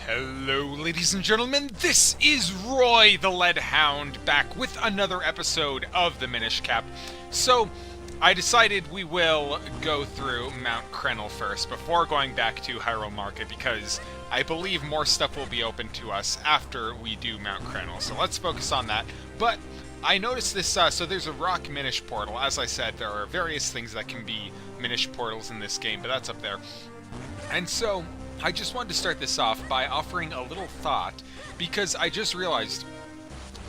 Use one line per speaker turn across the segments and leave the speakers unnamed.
Hello, ladies and gentlemen, this is Roy the Lead Hound back with another episode of the Minish Cap. So, I decided we will go through Mount Krennel first before going back to Hyrule Market because I believe more stuff will be open to us after we do Mount Krennel. So let's focus on that. But I noticed this, so there's a rock Minish portal. As I said, there are various things that can be Minish portals in this game, but that's up there. And so, I just wanted to start this off by offering a little thought, because I just realized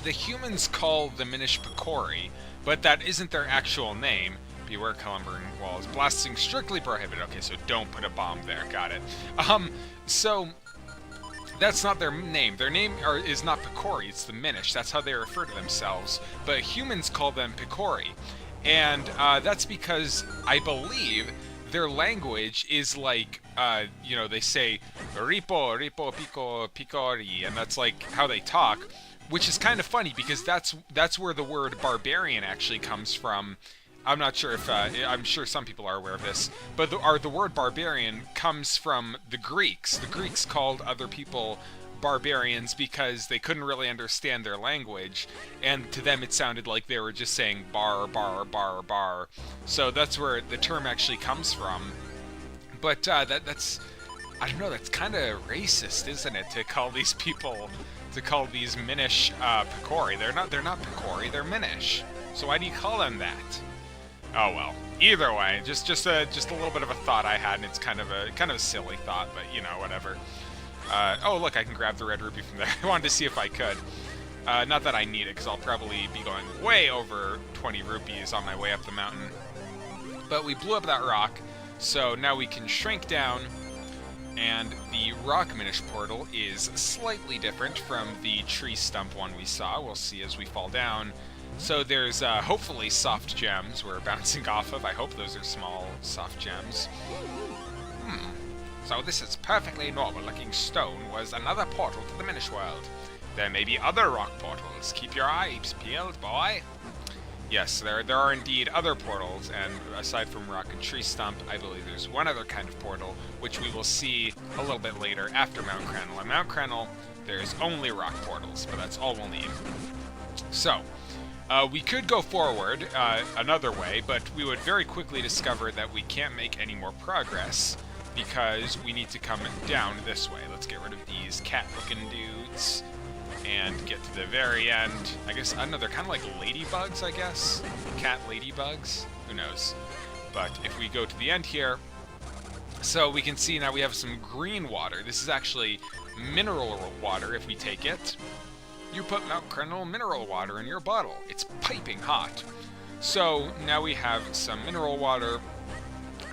the humans call the Minish Picori, but that isn't their actual name. Beware cumbering walls. Blasting strictly prohibited. Okay, so don't put a bomb there. Got it. So that's not their name. Their name is not Picori, it's the Minish. That's how they refer to themselves. But humans call them Picori. And that's because I believe their language is like, they say ripo, pico, picori, and that's like how they talk, which is kind of funny because that's where the word barbarian actually comes from. I'm not sure if, I'm sure some people are aware of this, but the word barbarian comes from the Greeks. The Greeks called other people barbarians because they couldn't really understand their language, and to them it sounded like they were just saying bar, bar, bar, bar. So that's where the term actually comes from. But that's, I don't know, that's kind of racist, isn't it, to call these people, to call these Minish Picori. They're not Picori, they're Minish. So why do you call them that? Oh well. Either way, just a little bit of a thought I had, and it's kind of a silly thought, but you know, whatever. Oh look, I can grab the red ruby from there. I wanted to see if I could. Not that I need it, because I'll probably be going way over 20 rupees on my way up the mountain. But we blew up that rock, so now we can shrink down, and the rock Minish portal is slightly different from the tree stump one we saw. We'll see as we fall down. So there's hopefully soft gems we're bouncing off of. I hope those are small soft gems. So this is perfectly normal-looking stone was another portal to the Minish world. There may be other rock portals. Keep your eyes peeled, boy. Yes, there are indeed other portals, and aside from rock and tree stump, I believe there's one other kind of portal, which we will see a little bit later after Mount Krennel. At Mount Krennel, there's only rock portals, but that's all we'll need. So, we could go forward another way, but we would very quickly discover that we can't make any more progress, because we need to come down this way. Let's get rid of these cat-looking dudes and get to the very end. I guess, I don't know, they're kind of like ladybugs, I guess? Cat ladybugs? Who knows? But if we go to the end here, so we can see now we have some green water. This is actually mineral water if we take it. You put Mount Krennel mineral water in your bottle. It's piping hot. So now we have some mineral water.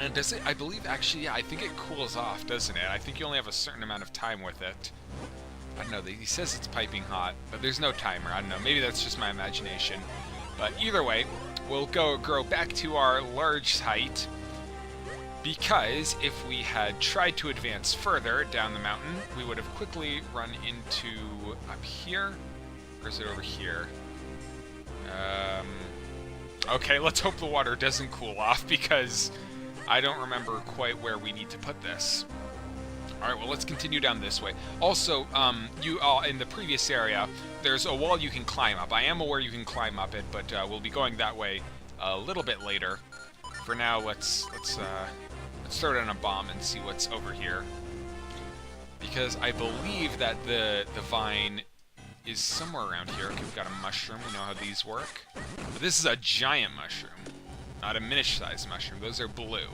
And does it, I believe, actually, yeah, I think it cools off, doesn't it? I think you only have a certain amount of time with it. I don't know, he says it's piping hot, but there's no timer. I don't know, maybe that's just my imagination. But either way, we'll grow back to our large height, because if we had tried to advance further down the mountain, we would have quickly run into up here. Or is it over here? Okay, let's hope the water doesn't cool off, because I don't remember quite where we need to put this. Alright, well, let's continue down this way. Also, in the previous area, there's a wall you can climb up. I am aware you can climb up it, but we'll be going that way a little bit later. For now, let's throw down a bomb and see what's over here. Because I believe that the vine is somewhere around here. Okay, we've got a mushroom. We know how these work. But this is a giant mushroom. Not a Minish-sized mushroom. Those are blue.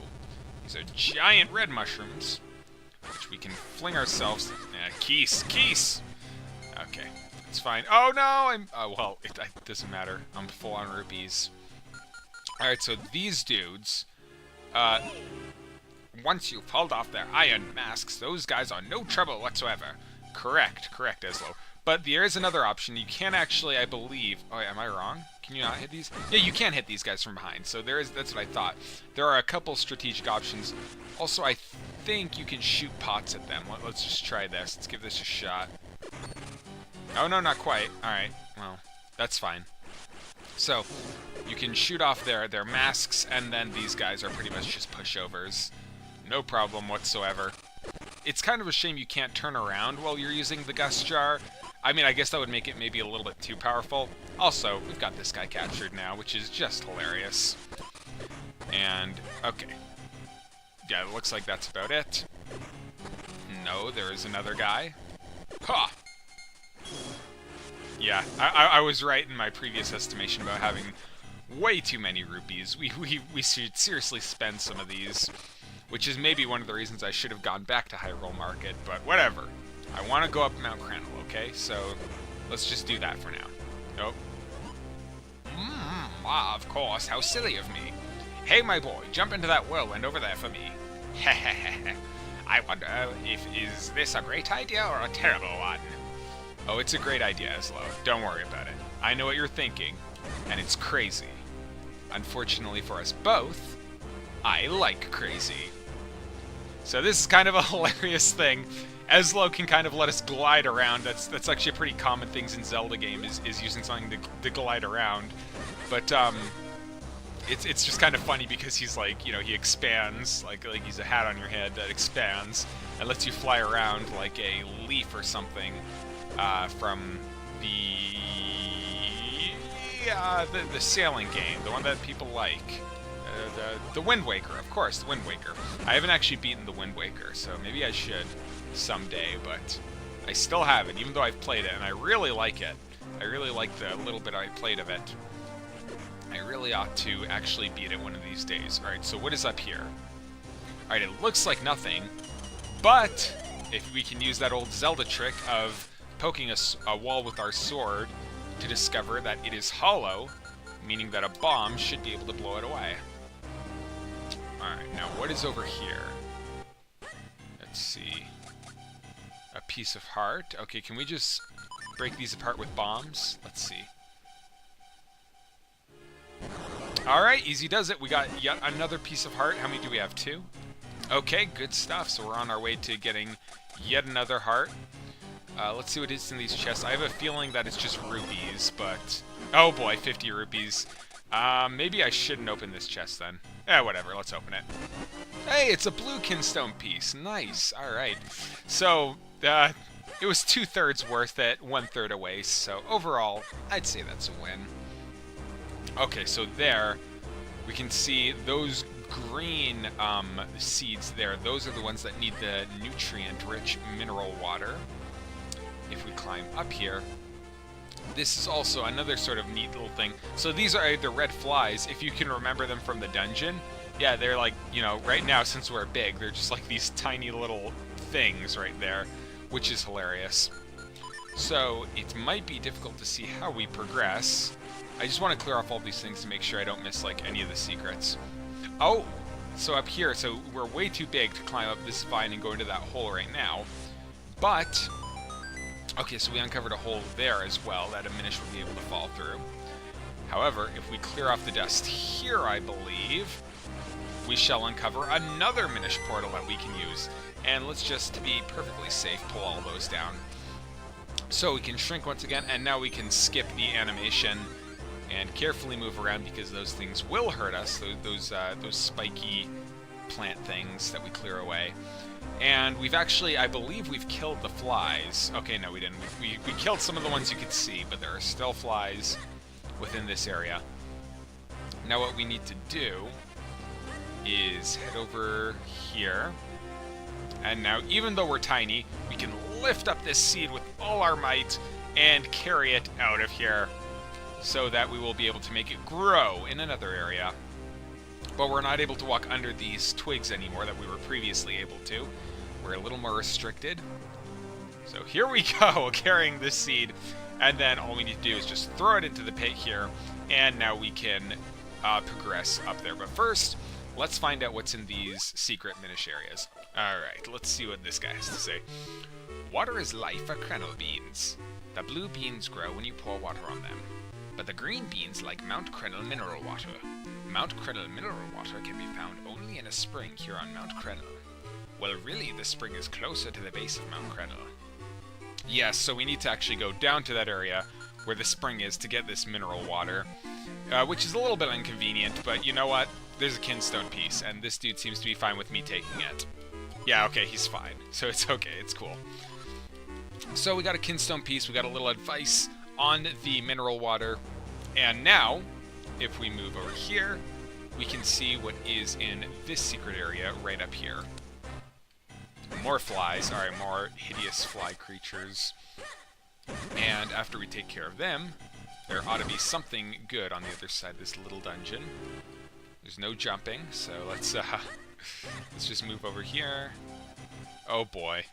These are giant red mushrooms, which we can fling ourselves... Keys! Okay, it's fine. Oh, no! Well, it doesn't matter. I'm full on rupees. Alright, so these dudes... once you've pulled off their iron masks, those guys are no trouble whatsoever. Correct, Eslo. But there is another option. You can actually, I believe... Oh, am I wrong? Can you not hit these? Yeah, you can hit these guys from behind. So that's what I thought. There are a couple strategic options. Also, I think you can shoot pots at them. Let's just try this. Let's give this a shot. Oh, no, not quite. Alright, well, that's fine. So, you can shoot off their masks, and then these guys are pretty much just pushovers. No problem whatsoever. It's kind of a shame you can't turn around while you're using the Gust Jar. I mean, I guess that would make it maybe a little bit too powerful. Also, we've got this guy captured now, which is just hilarious. And, okay. Yeah, it looks like that's about it. No, there is another guy. Ha! Yeah, I was right in my previous estimation about having way too many rupees. We should seriously spend some of these, which is maybe one of the reasons I should have gone back to Hyrule Market, but whatever. I want to go up Mount Crandall, okay? So let's just do that for now. Nope. Of course, how silly of me. Hey, my boy, jump into that whirlwind over there for me. I wonder is this a great idea or a terrible one? Oh, it's a great idea, Eslo. Don't worry about it. I know what you're thinking, and it's crazy. Unfortunately for us both, I like crazy. So this is kind of a hilarious thing. Eslo can kind of let us glide around. That's actually a pretty common thing in Zelda game is using something to glide around. But it's just kind of funny because he's like, you know, he expands like he's a hat on your head that expands and lets you fly around like a leaf or something from the sailing game, the one that people like. The Wind Waker, of course, the Wind Waker. I haven't actually beaten the Wind Waker, so maybe I should someday, but I still haven't, even though I've played it, and I really like it. I really like the little bit I played of it. I really ought to actually beat it one of these days. Alright, so what is up here? Alright, it looks like nothing, but if we can use that old Zelda trick of poking a wall with our sword to discover that it is hollow, meaning that a bomb should be able to blow it away. Alright, now what is over here? Let's see. A piece of heart. Okay, can we just break these apart with bombs? Let's see. Alright, easy does it. We got yet another piece of heart. How many do we have? 2? Okay, good stuff. So we're on our way to getting yet another heart. Let's see what is in these chests. I have a feeling that it's just rupees, but... Oh boy, 50 rupees. Maybe I shouldn't open this chest then. Whatever, let's open it. Hey, it's a blue kinstone piece. Nice, alright. So, it was 2/3 worth it, 1/3 a waste, so overall, I'd say that's a win. Okay, so there, we can see those green seeds there. Those are the ones that need the nutrient-rich mineral water. If we climb up here, this is also another sort of neat little thing. So these are the red flies, if you can remember them from the dungeon. Yeah, they're like, you know, right now, since we're big, they're just like these tiny little things right there, which is hilarious. So it might be difficult to see how we progress. I just want to clear off all these things to make sure I don't miss, like, any of the secrets. Oh, so up here, so we're way too big to climb up this vine and go into that hole right now. But... okay, so we uncovered a hole there as well that a Minish would be able to fall through. However, if we clear off the dust here, I believe, we shall uncover another Minish portal that we can use. And let's just, to be perfectly safe, pull all those down. So we can shrink once again, and now we can skip the animation and carefully move around because those things will hurt us, those spiky plant things that we clear away. And we've actually, I believe we've killed the flies. Okay, no, we didn't. We killed some of the ones you could see, but there are still flies within this area. Now what we need to do is head over here. And now, even though we're tiny, we can lift up this seed with all our might and carry it out of here so that we will be able to make it grow in another area. But we're not able to walk under these twigs anymore that we were previously able to. We're a little more restricted. So here we go, carrying this seed, and then all we need to do is just throw it into the pit here, and now we can progress up there. But first, let's find out what's in these secret Minish areas. Alright, let's see what this guy has to say. Water is life for Crennel beans. The blue beans grow when you pour water on them, but the green beans like Mount Crennel mineral water. Mount Crennel mineral water can be found only in a spring here on Mount Crennel. Well, really, the spring is closer to the base of Mount Crennel. Yes, so we need to actually go down to that area where the spring is to get this mineral water, which is a little bit inconvenient, but you know what? There's a kinstone piece, and this dude seems to be fine with me taking it. Yeah, okay, he's fine. So it's okay, it's cool. So we got a kinstone piece, we got a little advice on the mineral water, and now, if we move over here, we can see what is in this secret area right up here. More flies, alright, more hideous fly creatures. And after we take care of them, there ought to be something good on the other side of this little dungeon. There's no jumping, so let's just move over here. Oh boy.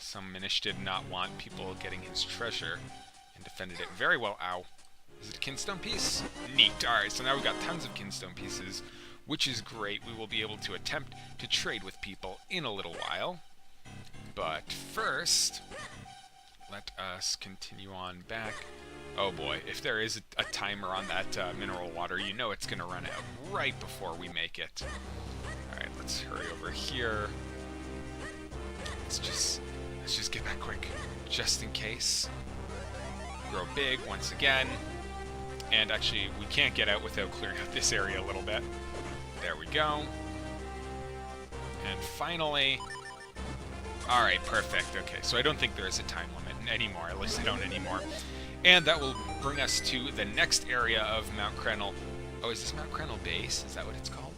Some Minish did not want people getting his treasure and defended it very well. Ow. Is it a kinstone piece? Neat. Alright, so now we've got tons of kinstone pieces, which is great. We will be able to attempt to trade with people in a little while. But first, let us continue on back. Oh boy, if there is a timer on that mineral water, you know it's going to run out right before we make it. Alright, let's hurry over here. Let's just get back quick, just in case. Grow big once again. And actually, we can't get out without clearing out this area a little bit. There we go. And finally... Alright, perfect. Okay, so I don't think there is a time limit anymore. At least I don't anymore. And that will bring us to the next area of Mount Krennel. Oh, is this Mount Krennel Base? Is that what it's called?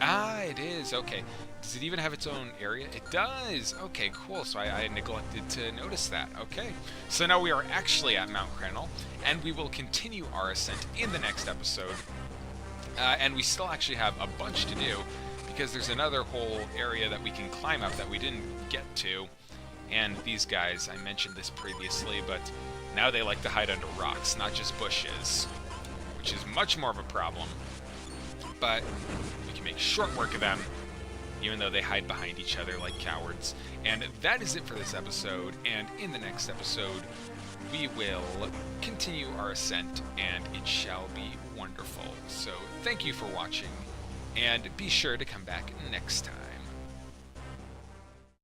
Ah, it is. Okay. Does it even have its own area? It does! Okay, cool. So I neglected to notice that. Okay. So now we are actually at Mount Krennel, and we will continue our ascent in the next episode. And we still actually have a bunch to do, because there's another whole area that we can climb up that we didn't get to. And these guys, I mentioned this previously, but now they like to hide under rocks, not just bushes, which is much more of a problem. But we can make short work of them, even though they hide behind each other like cowards. And that is it for this episode, and in the next episode, we will continue our ascent, and it shall be wonderful. So thank you for watching, and be sure to come back next time.